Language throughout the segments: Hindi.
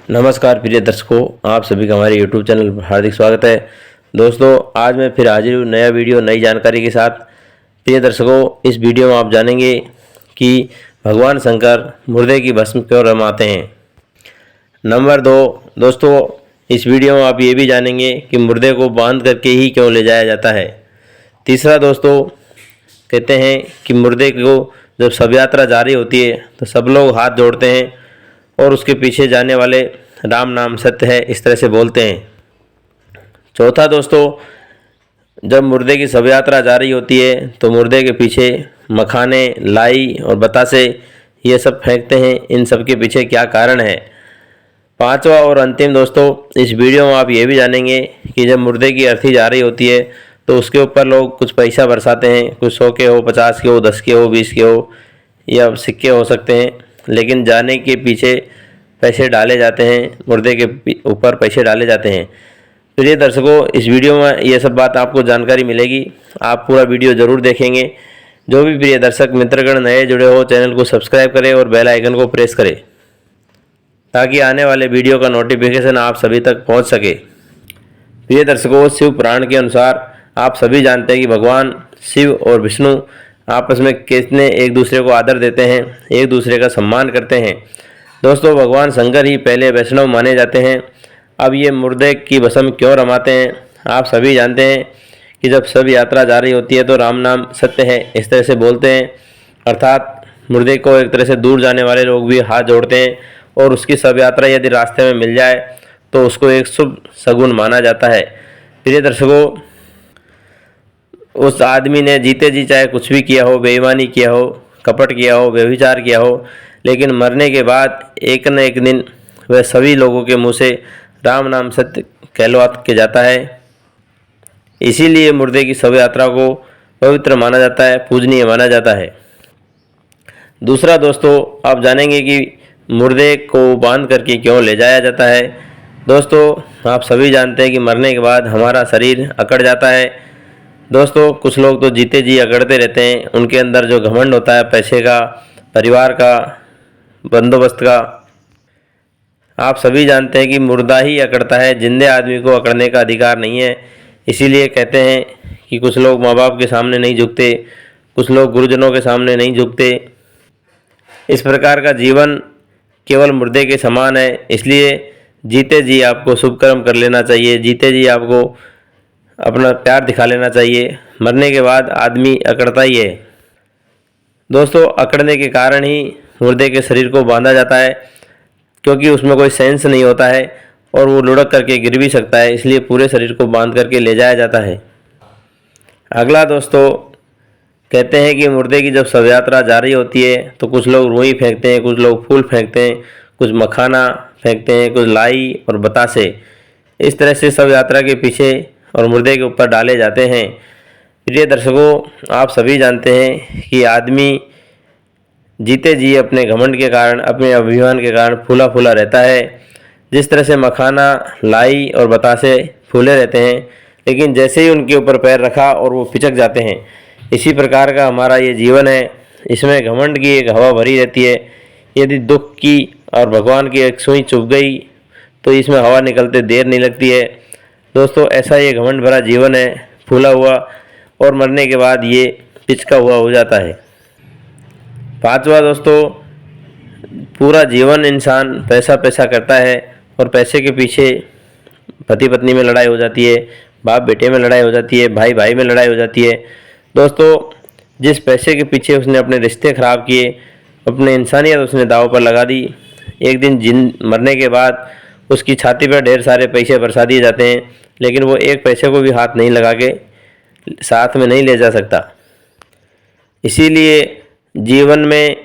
नमस्कार प्रिय दर्शकों, आप सभी का हमारे YouTube चैनल पर हार्दिक स्वागत है। दोस्तों, आज मैं फिर हाजिर हूँ नया वीडियो नई जानकारी के साथ। प्रिय दर्शकों, इस वीडियो में आप जानेंगे कि भगवान शंकर मुर्दे की भस्म क्यों रमाते हैं। नंबर 2, दोस्तों इस वीडियो में आप ये भी जानेंगे कि मुर्दे को बांध करके ही क्यों ले जाया जाता है। तीसरा दोस्तों, कहते हैं कि मुर्दे को जब शव यात्रा जारी होती है तो सब लोग हाथ जोड़ते हैं और उसके पीछे जाने वाले राम नाम सत्य है इस तरह से बोलते हैं। चौथा दोस्तों, जब मुर्दे की शव यात्रा जारी होती है तो मुर्दे के पीछे मखाने, लाई और बतासे ये सब फेंकते हैं। इन सब के पीछे क्या कारण है। पांचवा और अंतिम दोस्तों, इस वीडियो में आप ये भी जानेंगे कि जब मुर्दे की अर्थी जारी होती है तो उसके ऊपर लोग कुछ पैसा बरसाते हैं। कुछ 100 के हो, 50 के हो, 10 के हो, 20 के हो या सिक्के हो सकते हैं, लेकिन जाने के पीछे पैसे डाले जाते हैं, मुर्दे के ऊपर पैसे डाले जाते हैं। प्रिय दर्शकों, इस वीडियो में ये सब बात आपको जानकारी मिलेगी। आप पूरा वीडियो ज़रूर देखेंगे। जो भी प्रिय दर्शक मित्रगण नए जुड़े हो, चैनल को सब्सक्राइब करें और बेल आइकन को प्रेस करें ताकि आने वाले वीडियो का नोटिफिकेशन आप सभी तक पहुंच सके। प्रिय दर्शकों, शिव पुराण के अनुसार आप सभी जानते हैं कि भगवान शिव और विष्णु आपस में कितने एक दूसरे को आदर देते हैं, एक दूसरे का सम्मान करते हैं। दोस्तों, भगवान शंकर ही पहले वैष्णव माने जाते हैं। अब ये मुर्दे की भस्म क्यों रमाते हैं, आप सभी जानते हैं कि जब शव यात्रा जारी होती है तो राम नाम सत्य है इस तरह से बोलते हैं, अर्थात मुर्दे को एक तरह से दूर जाने वाले लोग भी हाथ जोड़ते हैं और उसकी शव यात्रा यदि रास्ते में मिल जाए तो उसको एक शुभ शगुन माना जाता है। प्रिय दर्शकों, उस आदमी ने जीते जी चाहे कुछ भी किया हो, बेईमानी किया हो, कपट किया हो, व्यभिचार किया हो, लेकिन मरने के बाद एक न एक दिन वह सभी लोगों के मुंह से राम नाम सत्य कहलवा के जाता है। इसीलिए मुर्दे की शव यात्रा को पवित्र माना जाता है, पूजनीय माना जाता है। दूसरा दोस्तों, आप जानेंगे कि मुर्दे को बांध करके क्यों ले जाया जाता है। दोस्तों, आप सभी जानते हैं कि मरने के बाद हमारा शरीर अकड़ जाता है। दोस्तों, कुछ लोग तो जीते जी अकड़ते रहते हैं। उनके अंदर जो घमंड होता है पैसे का, परिवार का, बंदोबस्त का। आप सभी जानते हैं कि मुर्दा ही अकड़ता है, जिंदे आदमी को अकड़ने का अधिकार नहीं है। इसीलिए कहते हैं कि कुछ लोग माँ बाप के सामने नहीं झुकते, कुछ लोग गुरुजनों के सामने नहीं झुकते। इस प्रकार का जीवन केवल मुर्दे के समान है। इसलिए जीते जी आपको शुभ कर्म कर लेना चाहिए, जीते जी आपको अपना प्यार दिखा लेना चाहिए। मरने के बाद आदमी अकड़ता ही है। दोस्तों, अकड़ने के कारण ही मुर्दे के शरीर को बांधा जाता है, क्योंकि उसमें कोई सेंस नहीं होता है और वो लुढ़क करके गिर भी सकता है। इसलिए पूरे शरीर को बांध करके ले जाया जाता है। अगला दोस्तों, कहते हैं कि मुर्दे की जब शव यात्रा जारी होती है तो कुछ लोग रुई फेंकते हैं, कुछ लोग फूल फेंकते हैं, कुछ मखाना फेंकते हैं, कुछ लाई और बतासे। इस तरह से शव यात्रा के पीछे और मुर्दे के ऊपर डाले जाते हैं। प्रिय दर्शकों, आप सभी जानते हैं कि आदमी जीते जी अपने घमंड के कारण, अपने अभिमान के कारण फूला फूला रहता है। जिस तरह से मखाना, लाई और बतासे फूले रहते हैं, लेकिन जैसे ही उनके ऊपर पैर रखा और वो पिचक जाते हैं। इसी प्रकार का हमारा ये जीवन है। इसमें घमंड की एक हवा भरी रहती है। यदि दुख की और भगवान की एक सुई चुभ गई तो इसमें हवा निकलते देर नहीं लगती है। दोस्तों, ऐसा ये घमंड भरा जीवन है, फूला हुआ, और मरने के बाद ये पिचका हुआ हो जाता है। पांचवा दोस्तों, पूरा जीवन इंसान पैसा पैसा करता है और पैसे के पीछे पति पत्नी में लड़ाई हो जाती है, बाप बेटे में लड़ाई हो जाती है, भाई भाई में लड़ाई हो जाती है। दोस्तों, जिस पैसे के पीछे उसने अपने रिश्ते खराब किए, अपने इंसानियत उसने दांव पर लगा दी, एक दिन मरने के बाद उसकी छाती पर ढेर सारे पैसे बरसा दिए जाते हैं, लेकिन वो एक पैसे को भी हाथ नहीं लगा के साथ में नहीं ले जा सकता। इसीलिए जीवन में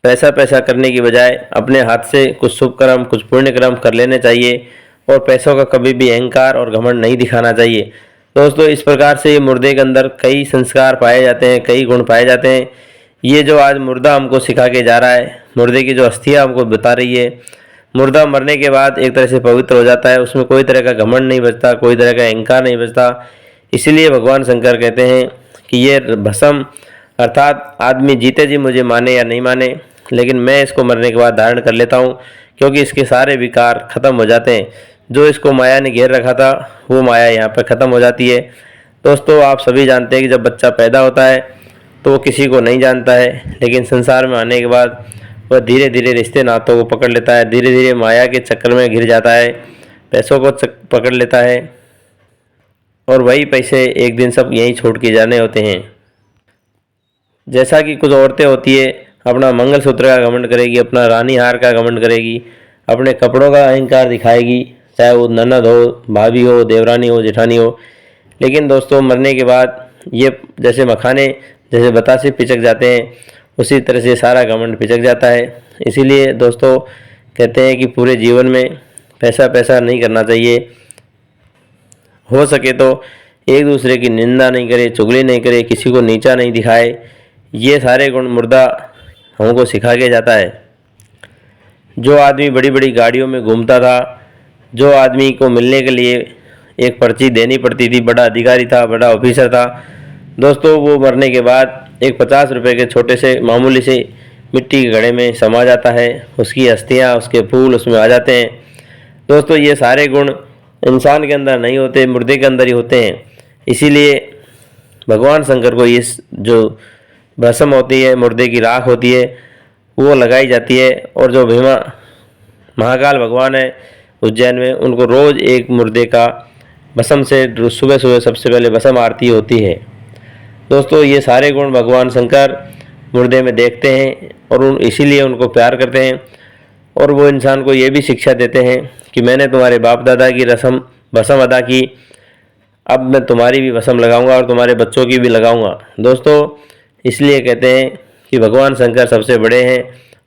पैसा पैसा करने की बजाय अपने हाथ से कुछ शुभ कर्म, कुछ पुण्य कर्म कर लेने चाहिए और पैसों का कभी भी अहंकार और घमंड नहीं दिखाना चाहिए। दोस्तों, इस प्रकार से ये मुर्दे के अंदर कई संस्कार पाए जाते हैं, कई गुण पाए जाते हैं। ये जो आज मुर्दा हमको सिखा के जा रहा है, मुर्दे की जो अस्थियाँ हमको बता रही है, मुर्दा मरने के बाद एक तरह से पवित्र हो जाता है। उसमें कोई तरह का घमंड नहीं बचता, कोई तरह का अहंकार नहीं बचता। इसीलिए भगवान शंकर कहते हैं कि ये भस्म, अर्थात आदमी जीते जी मुझे माने या नहीं माने, लेकिन मैं इसको मरने के बाद धारण कर लेता हूँ, क्योंकि इसके सारे विकार खत्म हो जाते हैं। जो इसको माया ने घेर रखा था वो माया यहाँ पर ख़त्म हो जाती है। दोस्तों, आप सभी जानते हैं कि जब बच्चा पैदा होता है तो वो किसी को नहीं जानता है, लेकिन संसार में आने के बाद वह धीरे धीरे रिश्ते नातों को पकड़ लेता है, धीरे धीरे माया के चक्कर में घिर जाता है, पैसों को पकड़ लेता है और वही पैसे एक दिन सब यहीं छोड़ के जाने होते हैं। जैसा कि कुछ औरतें होती है, अपना मंगलसूत्र का घमंड करेगी, अपना रानी हार का घमंड करेगी, अपने कपड़ों का अहंकार दिखाएगी, चाहे वो ननद हो, भाभी हो, देवरानी हो, जेठानी हो। लेकिन दोस्तों, मरने के बाद ये जैसे मखाने जैसे बतासे पिचक जाते हैं, उसी तरह से सारा घमंड पिचक जाता है। इसीलिए दोस्तों कहते हैं कि पूरे जीवन में पैसा पैसा नहीं करना चाहिए। हो सके तो एक दूसरे की निंदा नहीं करे, चुगली नहीं करे, किसी को नीचा नहीं दिखाए। ये सारे गुण मुर्दा हमको सिखा के जाता है। जो आदमी बड़ी बड़ी गाड़ियों में घूमता था, जो आदमी को मिलने के लिए एक पर्ची देनी पड़ती थी, बड़ा अधिकारी था, बड़ा ऑफिसर था, दोस्तों वो मरने के बाद एक 50 रुपये के छोटे से मामूली से मिट्टी के घड़े में समा जाता है। उसकी अस्थियाँ, उसके फूल उसमें आ जाते हैं। दोस्तों, ये सारे गुण इंसान के अंदर नहीं होते, मुर्दे के अंदर ही होते हैं। इसीलिए भगवान शंकर को इस जो भस्म होती है, मुर्दे की राख होती है, वो लगाई जाती है। और जो भीमा महाकाल भगवान है उज्जैन में, उनको रोज़ एक मुर्दे का भस्म से सुबह सुबह सबसे पहले भस्म आरती होती है। दोस्तों, ये सारे गुण भगवान शंकर मुर्दे में देखते हैं और इसीलिए उनको प्यार करते हैं। और वो इंसान को ये भी शिक्षा देते हैं कि मैंने तुम्हारे बाप दादा की रस्म भस्म अदा की, अब मैं तुम्हारी भी भस्म लगाऊंगा और तुम्हारे बच्चों की भी लगाऊंगा। दोस्तों, इसलिए कहते हैं कि भगवान शंकर सबसे बड़े हैं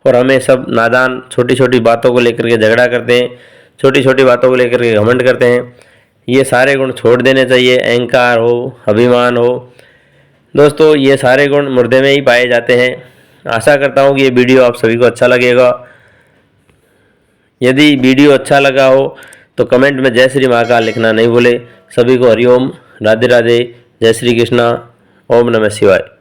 और हमें सब नादान छोटी छोटी बातों को लेकर के झगड़ा करते हैं, छोटी छोटी बातों को लेकर के घमंड करते हैं। ये सारे गुण छोड़ देने चाहिए। अहंकार हो, अभिमान हो, दोस्तों ये सारे गुण मुर्दे में ही पाए जाते हैं। आशा करता हूँ कि ये वीडियो आप सभी को अच्छा लगेगा। यदि वीडियो अच्छा लगा हो तो कमेंट में जय श्री महाकाल लिखना नहीं भूले। सभी को हरिओम, राधे राधे, जय श्री कृष्णा, ओम नमः शिवाय।